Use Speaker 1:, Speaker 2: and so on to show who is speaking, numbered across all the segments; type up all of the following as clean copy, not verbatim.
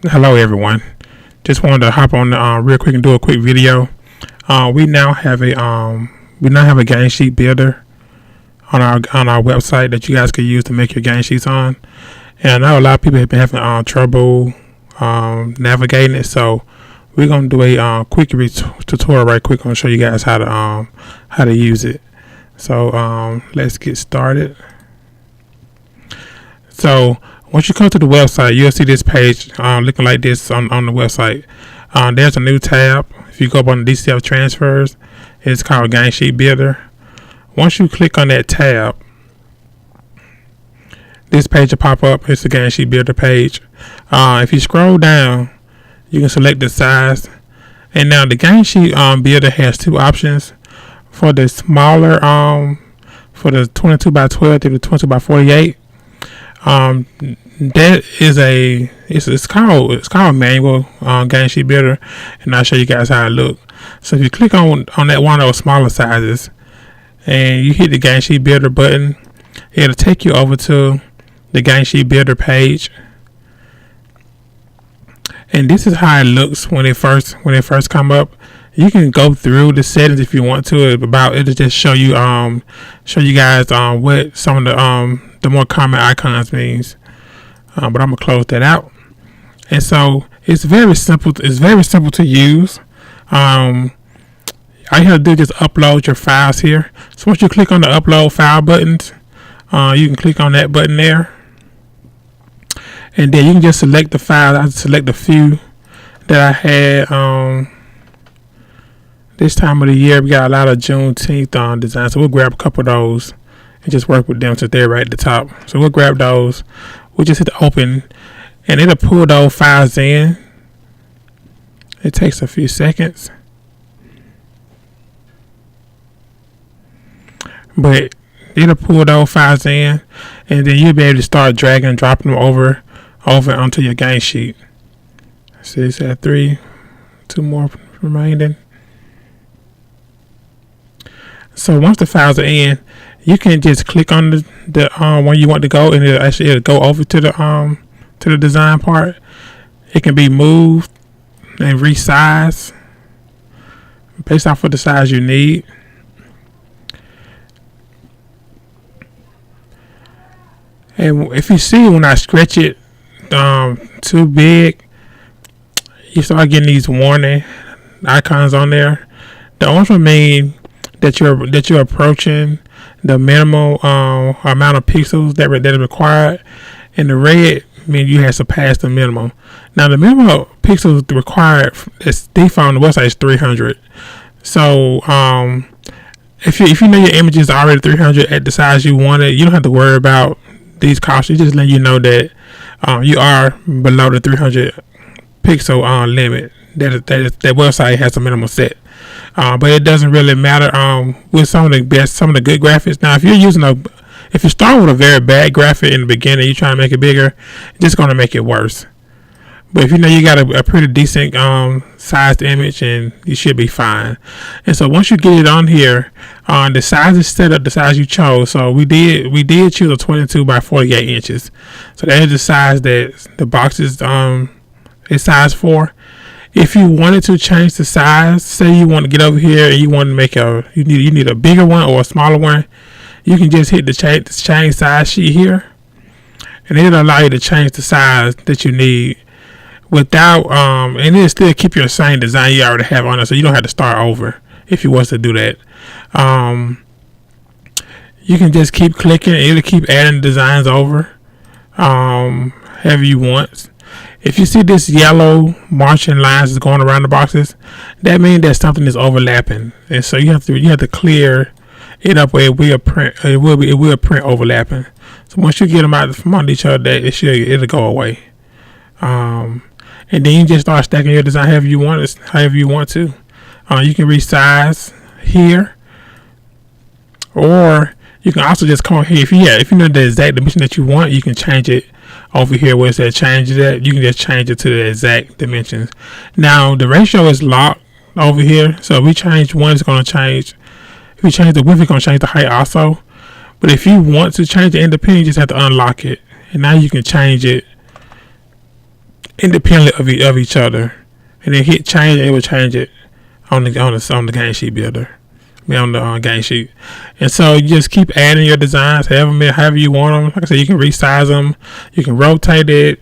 Speaker 1: Hello everyone. Just wanted to hop on real quick and do a quick video. We now have a game sheet builder on our website that you guys can use to make your game sheets on. And I know a lot of people have been having trouble navigating it, so we're gonna do a quick tutorial right quick. I'm gonna show you guys how to use it. So let's get started. So once you come to the website, you'll see this page looking like this on the website. There's a new tab. If you go up on the DCF transfers, it's called Game Sheet Builder. Once you click on that tab, this page will pop up. It's the Game Sheet Builder page. If you scroll down, you can select the size. And now the Game Sheet Builder has two options. For the smaller, for the 22 by 12 to the 22 by 48. That is it's called manual game sheet builder, and I'll show you guys how it look. So if you click on that one of those smaller sizes and you hit the game sheet builder button, it'll take you over to the game sheet builder page. And this is how it looks when it first come up. You can go through the settings if you want to. It'll just show you guys what some of the more common icons means. But I'm gonna close that out. And so it's very simple. It's very simple to use. All you have to do is just upload your files here. So once you click on the upload file buttons, you can click on that button there, and then you can just select the file. I select a few that I had. This time of the year, we got a lot of Juneteenth designs, so we'll grab a couple of those and just work with them since they're right at the top. So we'll grab those. We'll just hit open, and it'll pull those files in. It takes a few seconds, but it'll pull those files in, and then you'll be able to start dragging and dropping them over onto your game sheet. So it's at 2 more remaining. So once the files are in, you can just click on the one you want to go, and it'll go over to the design part. It can be moved and resized based off of the size you need. And if you see when I stretch it too big, you start getting these warning icons on there. The orange one mean that you're approaching the minimum amount of pixels that is required, and the red means you have surpassed the minimum. Now the minimum pixels required as default on the website is 300. So if you know your image is already 300 at the size you want it, you don't have to worry about these costs. It's just letting you know that you are below the 300 pixel limit. That website has a minimum set. But it doesn't really matter with some of the good graphics. Now, if you start with a very bad graphic in the beginning, you're trying to make it bigger, it's just going to make it worse. But if you know you got a pretty decent sized image, and you should be fine. And so once you get it on here, the size is set up the size you chose. So we did choose a 22 by 48 inches. So that is the size that the box is sized for. If you wanted to change the size, say you want to get over here and you want to make you need a bigger one or a smaller one, you can just hit the change size sheet here, and it'll allow you to change the size that you need without and it'll still keep your same design you already have on it, so you don't have to start over if you was to do that. You can just keep clicking, it'll keep adding designs over however you want. If you see this yellow marching lines is going around the boxes, that means that something is overlapping, and so you have to clear it up where it will print overlapping. So once you get them out from under each other, it'll go away. And then you just start stacking your design however you want to. You can resize here, or you can also just come here. If you know the exact dimension that you want, you can change it over here where it says change that. You can just change it to the exact dimensions. Now the ratio is locked over here, so if we change one, it's going to change. If we change the width, it's going to change the height also. But if you want to change it independently, you just have to unlock it, and now you can change it independently of each other, and then hit change, and it will change it on the game sheet builder. On the game sheet. And so you just keep adding your designs however you want them. Like I said, you can resize them, you can rotate it.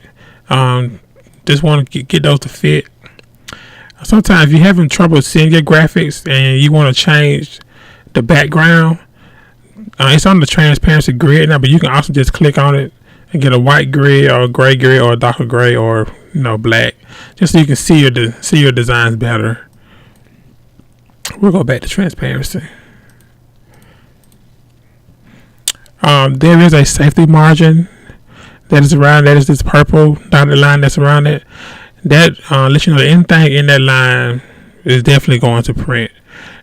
Speaker 1: Just want to get those to fit. Sometimes if you're having trouble seeing your graphics and you want to change the background, it's on the transparency grid now, but you can also just click on it and get a white grid or a gray grid or a darker gray or black, just so you can see your designs better. We'll go back to transparency. There is a safety margin that is around. That is this purple dotted line that's around it. That lets you know that anything in that line is definitely going to print.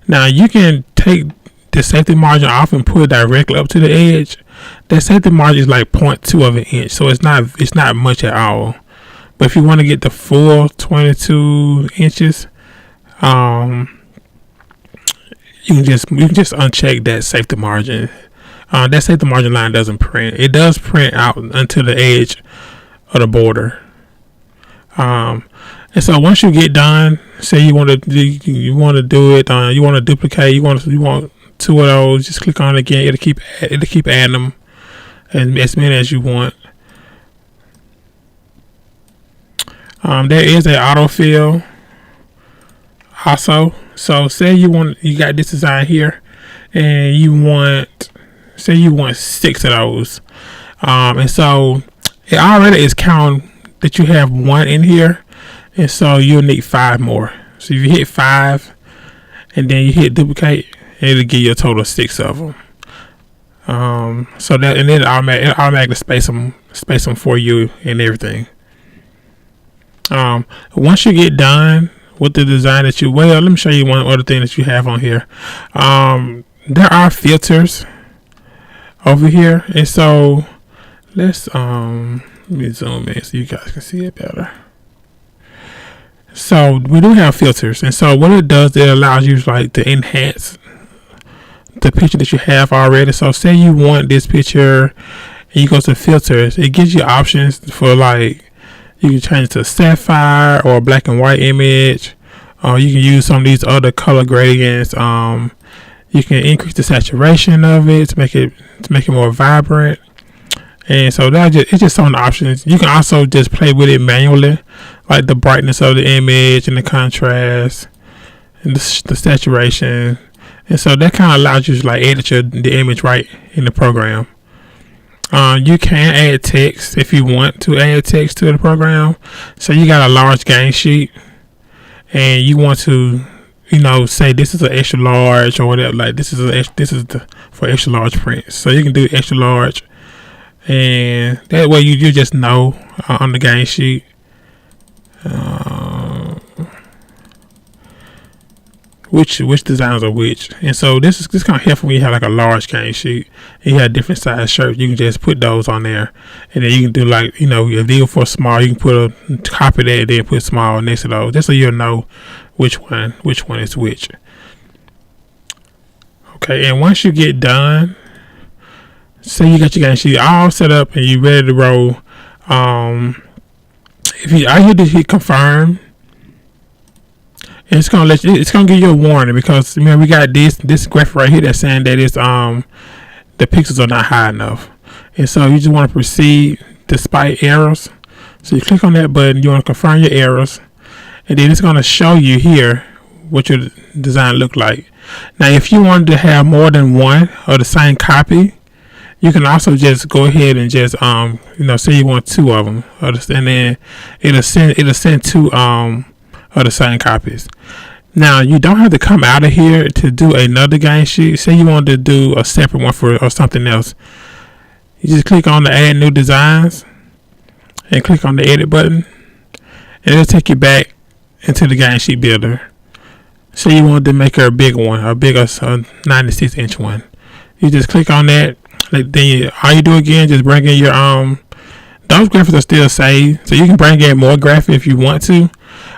Speaker 1: Now you can take the safety margin off and put it directly up to the edge. That safety margin is like 0.2 of an inch, so it's not much at all. But if you want to get the full 22 inches, you can just uncheck that safety margin. That safety margin line doesn't print. It does print out until the edge of the border. And so once you get done, say you want to do it, you want to duplicate, you want 2 of those, just click on it again. It'll keep adding them, and as many as you want. There is an autofill also. So say you got this design here, and you want 6 of those, and so it already is counting that you have 1 in here, and so you'll need 5 more. So if you hit 5, and then you hit duplicate, it'll give you a total of 6 of them. So that, and then it automatically space them for you and everything. Once you get done with the design let me show you one other thing that you have on here. There are filters over here, and so let's let me zoom in so you guys can see it better. So we do have filters, and so what it does, it allows you to enhance the picture that you have already. So say you want this picture, and you go to filters, it gives you options for you can change it to sapphire or a black and white image. You can use some of these other color gradients. You can increase the saturation of it to make it more vibrant. And so it's just some of the options. You can also just play with it manually, like the brightness of the image and the contrast and the saturation. And so that kind of allows you to edit the image right in the program. You can add text if you want to add text to the program. So you got a large game sheet, and you want to, say this is an extra large or whatever. This is for extra large print. So you can do extra large, and that way you just know on the game sheet. Which designs are which, and so this kind of helpful when you have a large game sheet and you have different size shirts. You can just put those on there, and then you can do if these are for small, you can copy that and then put small next to those, just so you'll know which one is which. Okay, and once you get done, say you got your game sheet all set up and you ready to roll. If you hit confirm. It's gonna give you a warning, because we got this graphic right here that's saying that it's the pixels are not high enough, and so you just want to proceed despite errors. So you click on that button, you want to confirm your errors, and then it's gonna show you here what your design look like. Now, if you wanted to have more than one of the same copy, you can also just go ahead and just say you want 2 of them, and then it'll send 2 of the same copies. Now, you don't have to come out of here to do another game sheet. Say you want to do a separate one or something else. You just click on the add new designs and click on the edit button, and it'll take you back into the game sheet builder. Say you want to make a big one, a bigger 96 inch one. You just click on that. Then all you do again, just bring in your those graphics are still saved, so you can bring in more graphics if you want to.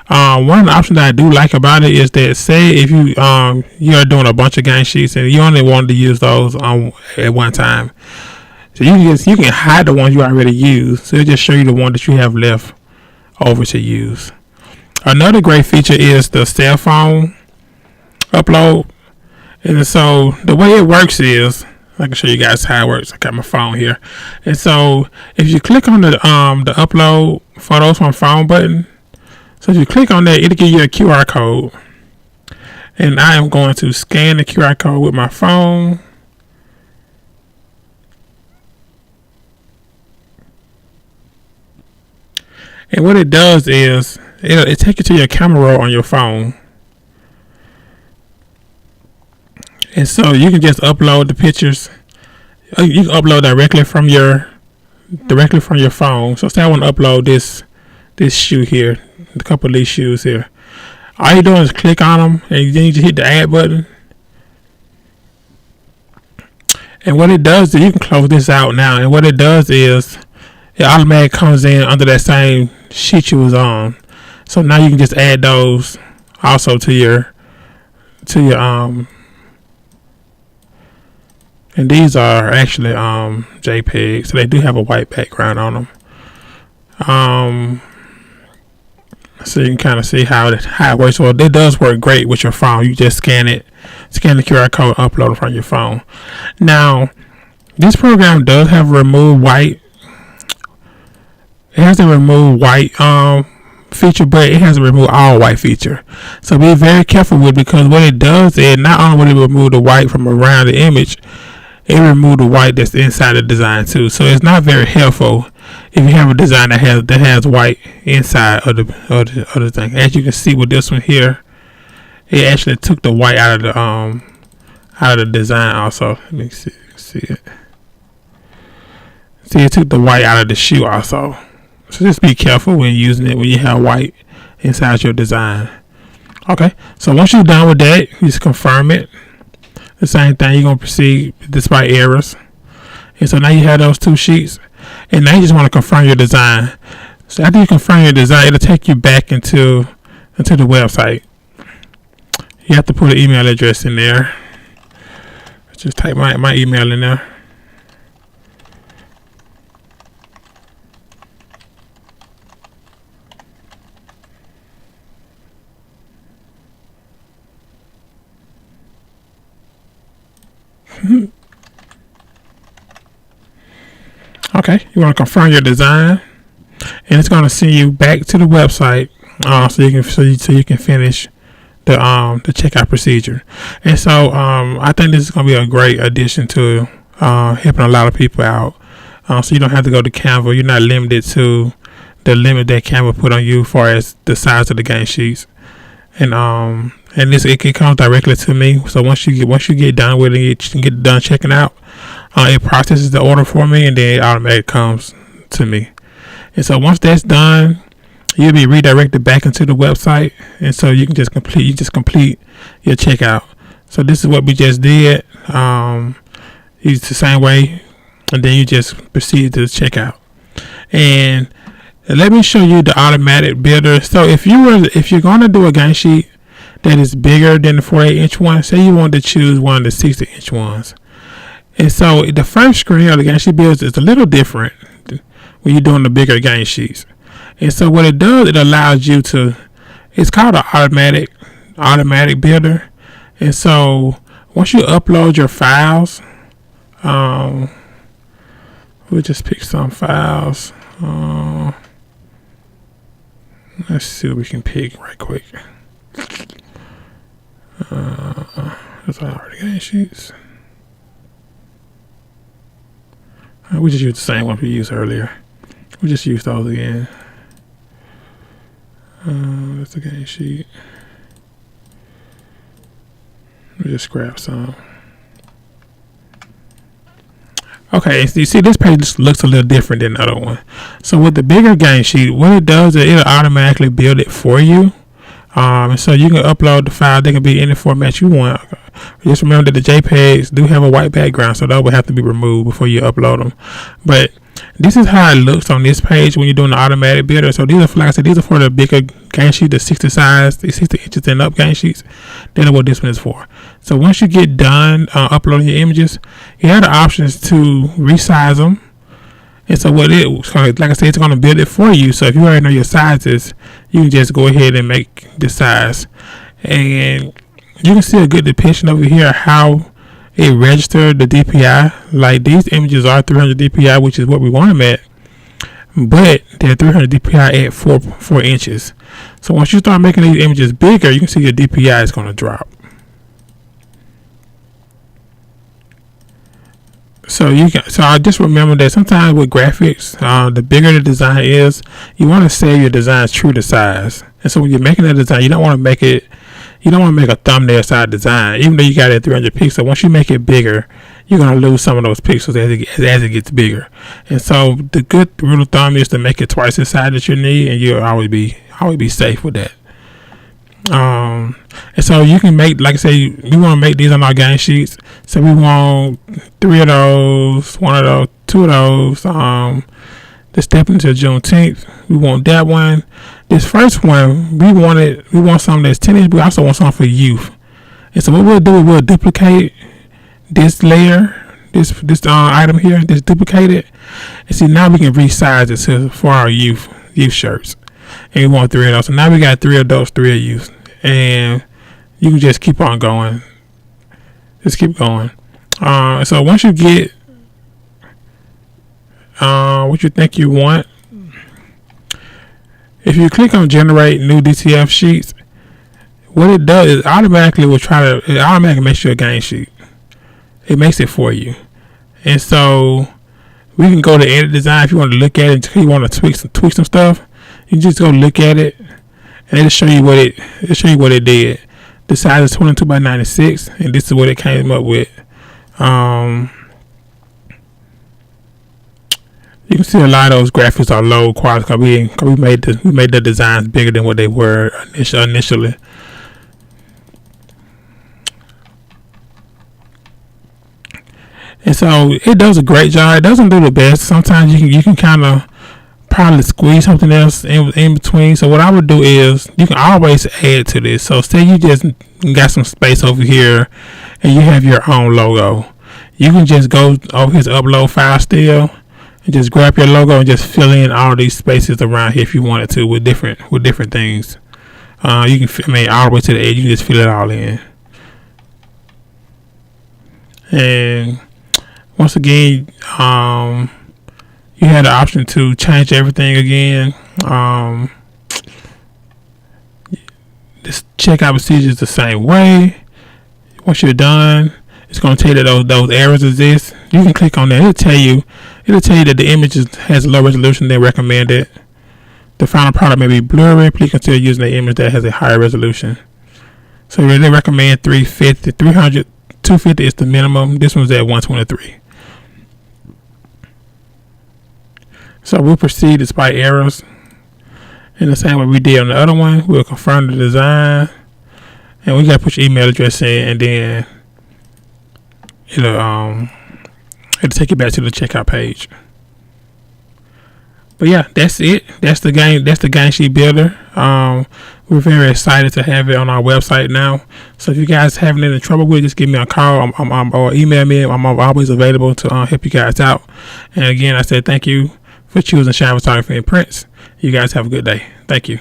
Speaker 1: One of the options that I do like about it is that, say if you're doing a bunch of game sheets and you only wanted to use those at one time, so you can hide the ones you already used, so it'll just show you the one that you have left over to use. Another great feature is the cell phone upload. And so the way it works is, I can show you guys how it works. I got my phone here. And so if you click on the upload photos from phone button, so if you click on that, it'll give you a QR code. And I am going to scan the QR code with my phone. And what it does is it takes you to your camera roll on your phone. And so you can just upload the pictures. You can upload directly from your phone. So say I want to upload this shoe here, a couple of these shoes here. All you're doing is click on them, and then you just hit the add button. And what it does is you can close this out now. And what it does is it automatically comes in under that same sheet you was on. So now you can just add those also to your and these are actually JPEG, so they do have a white background on them. So you can kind of see how it works. Well, it does work great with your phone. You just scan the QR code, upload it from your phone. Now, this program does have remove white. It has a remove white feature, but it has a remove all white feature. So be very careful with it, because what it does is not only will it remove the white from around the image, it removes the white that's inside the design too. So it's not very helpful if you have a design that has white inside of the thing. As you can see with this one here, it actually took the white out of the design also. Let me see it. See, it took the white out of the shoe also. So just be careful when using it when you have white inside your design. Okay, so once you're done with that, you just confirm it. The same thing, you're going to proceed despite errors. And so now you have those two sheets. And now you just want to confirm your design. So after you confirm your design, it'll take you back into the website. You have to put an email address in there. Just type my email in there. Okay, you want to confirm your design, and it's going to send you back to the website, so you can finish the checkout procedure. And so I think this is going to be a great addition to helping a lot of people out. So you don't have to go to Canva. You're not limited to the limit that Canva put on you as far as the size of the game sheets. And it comes directly to me. So once you get done with it, you get done checking out, it processes the order for me, and then it automatically comes to me. And so once that's done, you'll be redirected back into the website, and so you can just complete your checkout. So this is what we just did. It's the same way, and then you just proceed to checkout. And let me show you the automatic builder. So if you're going to do a game sheet that is bigger than the 48-inch one, say you want to choose one of the 60-inch ones. And so the first screen of the game sheet builds is a little different when you're doing the bigger game sheets. And so what it does, it allows you to, it's called an automatic builder. And so once you upload your files, we'll just pick some files. Let's see what we can pick right quick. That's already game sheets. We just used the same one we used earlier. We just used those again. That's a game sheet. We just grab some. Okay, so you see this page looks a little different than the other one. So with the bigger game sheet, what it does is it'll automatically build it for you. And so you can upload the file. They can be any format you want. Just remember that the JPEGs do have a white background, so that would have to be removed before you upload them. But this is how it looks on this page when you're doing the automatic builder. So these are, like I said, these are for the bigger game sheet, the 60 size, the 60 inches and up game sheets. That's what this one is for. So once you get done uploading your images, you have the options to resize them. And so what like I said, it's going to build it for you. So if you already know your sizes, you can just go ahead and make the size. And you can see a good depiction over here how it registered the DPI. Like these images are 300 DPI, which is what we want them at. But they're 300 DPI at 4 inches. So once you start making these images bigger, you can see your DPI is going to drop. So I just remember that sometimes with graphics, the bigger the design is, you want to save your designs true to size. And so when you're making that design, you don't want to make a thumbnail size design, even though you got it at 300 pixels. Once you make it bigger, you're gonna lose some of those pixels as it gets bigger. And so the good rule of thumb is to make it twice the size that you need, and you'll always be safe with that. And so you can make, like I say, we want to make these on our game sheets. So we want 3 of those, 1 of those, 2 of those. The step into Juneteenth, we want that one. This first one, we want something that's 10 inch. We also want something for youth. And so what we'll do is we'll duplicate this layer, this item here, this duplicated. And see, now we can resize it for our youth shirts. And we want 3 of those. So now we got 3 of those, 3 of youth. And you can just keep on going. Just keep going. So once you get what you think you want, if you click on generate new DTF sheets, what it does is automatically makes you a game sheet. It makes it for you. And so we can go to edit design if you want to look at it, if you want to tweak some stuff. You just go look at it, and it'll show you what it did. The size is 22 by 96, and this is what it came up with. You can see a lot of those graphics are low quality because we made the designs bigger than what they were initially. And so it does a great job. It doesn't do the best. Sometimes you can kind of probably squeeze something else in between. So what I would do is you can always add to this. So say you just got some space over here and you have your own logo. You can just go over here to upload file still and just grab your logo and just fill in all these spaces around here if you wanted to with different things. You can all the way to the edge. You can just fill it all in. And once again, you had the option to change everything again. This checkout procedure is the same way. Once you're done, it's going to tell you that those errors exist. You can click on that. It'll tell you that the image has low resolution than recommended. The final product may be blurry. Please consider using the image that has a higher resolution. So they recommend 350, 300, 250 is the minimum. This one's at 123. So we'll proceed despite errors. In the same way we did on the other one, we'll confirm the design. And we got to put your email address in, and then it'll take you back to the checkout page. But yeah, that's it. That's the game sheet builder. We're very excited to have it on our website now. So if you guys having any trouble with it, just give me a call or email me. I'm always available to help you guys out. And again, I said thank you for choosing Shine Photography and Prints. You guys have a good day. Thank you.